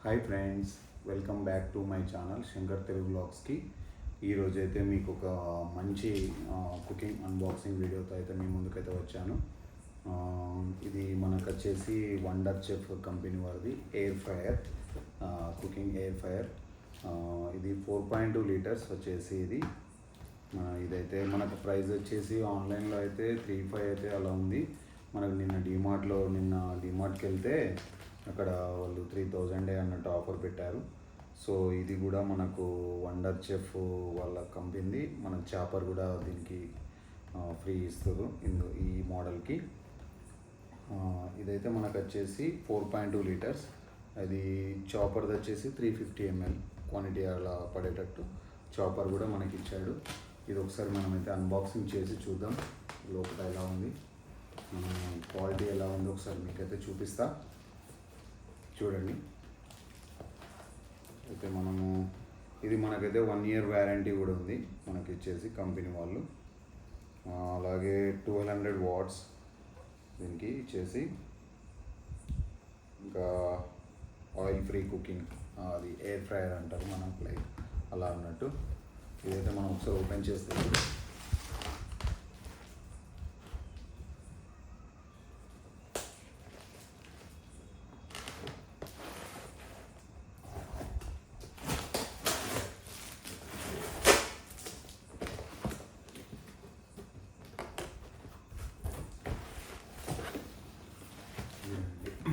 Hi friends, welcome back to my channel Shankar Telugu బ్లాగ్స్కి. ఈరోజైతే మీకు ఒక మంచి కుకింగ్ అన్బాక్సింగ్ వీడియోతో అయితే మీ ముందుకైతే వచ్చాను. ఇది మనకు వచ్చేసి వండర్ చెఫ్ కంపెనీ వారిది air fryer, cooking air fryer. ఇది 4.2 లీటర్స్ వచ్చేసి ఇదైతే మనకు ప్రైస్ వచ్చేసి ఆన్లైన్లో అయితే 3.5 అయితే అలా ఉంది. మనకు నిన్న డిమార్ట్కి వెళ్తే అక్కడ వాళ్ళు 3,000 అన్నట్టు ఆఫర్ పెట్టారు. సో ఇది కూడా మనకు వండర్ చెఫ్ వాళ్ళ కంపెనీ, మన చాపర్ కూడా దీనికి ఫ్రీ ఇస్తారు ఈ మోడల్కి. ఇదైతే మనకు వచ్చేసి 4.2 లీటర్స్. అది చాపర్ది వచ్చేసి 350 ml క్వాంటిటీ అలా పడేటట్టు చాపర్ కూడా మనకి ఇచ్చాడు. ఇది ఒకసారి మనమైతే అన్బాక్సింగ్ చేసి చూద్దాం లోపల ఎలా ఉంది, క్వాలిటీ ఎలా ఉందో ఒకసారి మీకైతే చూపిస్తా. చూడండి. అయితే ఇది మనకైతే 1 year వ్యారంటీ కూడా ఉంది మనకి ఇచ్చేసి కంపెనీ వాళ్ళు. అలాగే 1200 watts దీనికి ఇచ్చేసి, ఇంకా ఆయిల్ ఫ్రీ కుకింగ్, అది ఎయిర్ ఫ్రైయర్ అంటారు మనకు, లైక్ అలా అన్నట్టు. ఇదైతే మనం ఒకసారి ఓపెన్ చేస్తే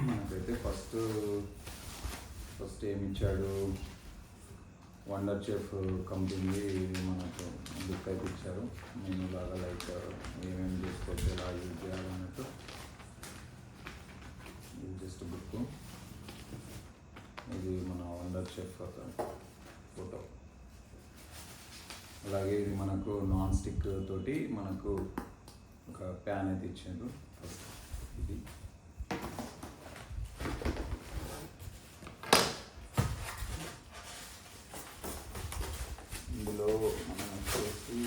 మనకైతే ఫస్ట్ ఏమి ఇచ్చాడు, వండర్ చెఫ్ కంపెనీ మనకు బుక్ అయితే ఇచ్చారు. మెనూ లాగా, లైక్ ఏమేమి చేసుకోవచ్చు, ఎలా యూజ్ చేయాలన్నట్టు. ఇది జస్ట్ బుక్. ఇది మన వండర్ చెఫ్ ఫోటో. అలాగే ఇది మనకు నాన్ స్టిక్ తోటి మనకు ఒక ప్యాన్ అయితే ఇచ్చారు. ఇది ఇందులో మనం వచ్చేసి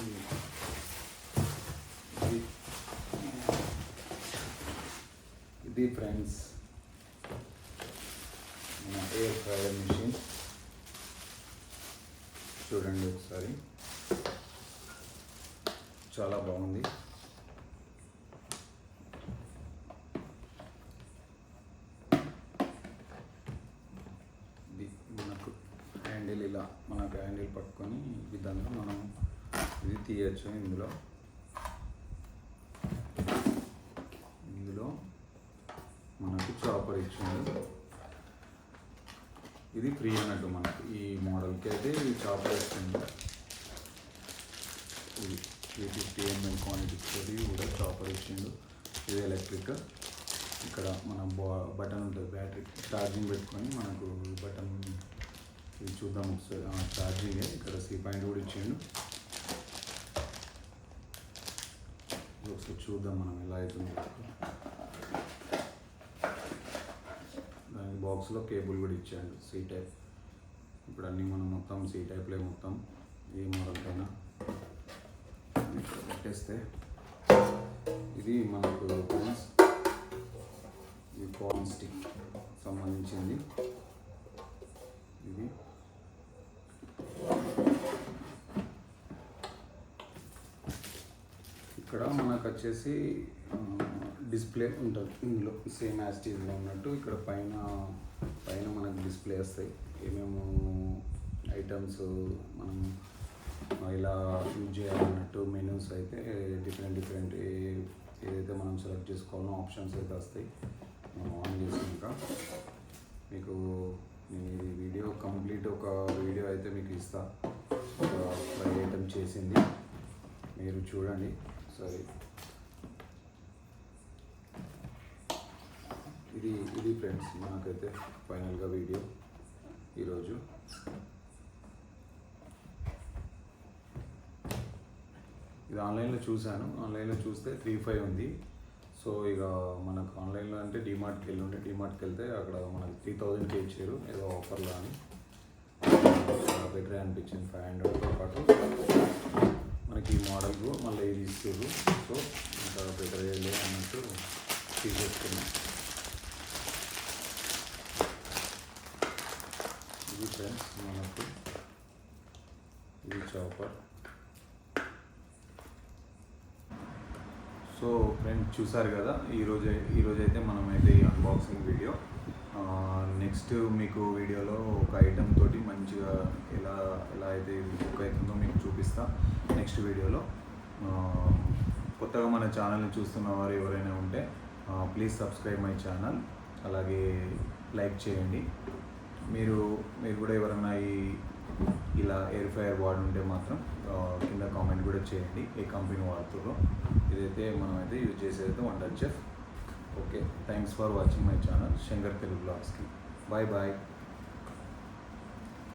ఇది ఫ్రెండ్స్ మన ఎయిర్ ఫ్రైయర్ మిషన్. చూడండి ఒకసారి, చాలా బాగుంది. మనకు హ్యాండిల్ ఇలా, మనకు హ్యాండిల్ పట్టుకొని ఈ విధంగా మనం ఇది తీయచ్చు. ఇందులో మనకు చాపర్ ఇచ్చింది. ఇది ఫ్రీ అన్నట్టు మనకు ఈ మోడల్కి అయితే ఈ చాపర్ ఇచ్చింది. ఇది 350 ml క్వాంటిటీ తోటి కూడా చాపర్ ఇచ్చిండు. ఇది ఎలక్ట్రిక్. ఇక్కడ మన బటన్ ఉంటుంది, బ్యాటరీ ఛార్జింగ్ పెట్టుకొని మనకు బటన్. ఇది చూద్దాం ఒకసారి, ఛార్జింగ్. ఇక్కడ C కూడా ఇచ్చిండు. ఒకసారి చూద్దాం మనం ఎలా అవుతుంది. దానికి బాక్స్లో కేబుల్ కూడా ఇచ్చాడు, C టైప్. ఇప్పుడు అన్నీ మనం మొత్తం C టైప్లే, మొత్తం ఏ మోడల్ పైన పెట్టేస్తే. ఇది మనకు ఈ కార్న్ స్టిక్ సంబంధించింది. ఇది ఇక్కడ మనకు వచ్చేసి డిస్ప్లే ఉంటుంది ఇందులో, సేమ్ యాజ్ టీజ్లో ఉన్నట్టు. ఇక్కడ పైన మనకు డిస్ప్లే వస్తాయి, ఏమేమో ఐటమ్స్ మనం ఇలా యూజ్ చేయాలన్నట్టు. మెనూస్ అయితే డిఫరెంట్ ఏదైతే మనం సెలెక్ట్ చేసుకోవాలో ఆప్షన్స్ అయితే వస్తాయి. మనం ఆన్ చేసినాక మీకు నేను ఈ వీడియో కంప్లీట్ ఒక వీడియో అయితే మీకు ఇస్తా, ఒక 5 ఐటమ్ చేసింది, మీరు చూడండి సరే. ఇది ఫ్రెండ్స్ నాకైతే ఫైనల్గా వీడియో ఈరోజు. ఇది ఆన్లైన్లో చూశాను, ఆన్లైన్లో చూస్తే 3.5 ఉంది. సో ఇక మనకు ఆన్లైన్లో అంటే డిమార్ట్కి వెళ్తే అక్కడ మనకు 3,000కి ఇచ్చారు ఏదో ఆఫర్లో అని. బెటర్ అనిపించింది. 500తో పాటు మనకి ఈ మోడల్కు మళ్ళీ ఇది ఇస్తారు. సో ఇంకా బెటర్ అన్నట్టు తీసేసుకున్నాం. ఇది ఫ్రెండ్స్ మనకు ఇది చాపర్. సో ఫ్రెండ్స్ చూసారు కదా, ఈరోజు అయితే మనమైతే ఈ అన్బాక్సింగ్ వీడియో. నెక్స్ట్ మీకు వీడియోలో ఒక ఐటమ్ తోటి మంచిగా ఎలా అయితే కుక్ అవుతుందో మీకు చూపిస్తా నెక్స్ట్ వీడియోలో. కొత్తగా మన ఛానల్ని చూస్తున్న వారు ఎవరైనా ఉంటే ప్లీజ్ సబ్స్క్రైబ్ మై ఛానల్, అలాగే లైక్ చేయండి. మీరు కూడా ఎవరైనా ఇలా ఎయిర్ ఫ్రైయర్ వాడి ఉంటే మాత్రం కింద కామెంట్ కూడా చేయండి ఏ కంపెనీ వాడుతుందో. ఇదైతే మనమైతే యూజ్ చేసేదైతే Wonderchef. Okay, thanks for watching my channel Shankar Telugu బ్లాగ్స్కి. Bye bye.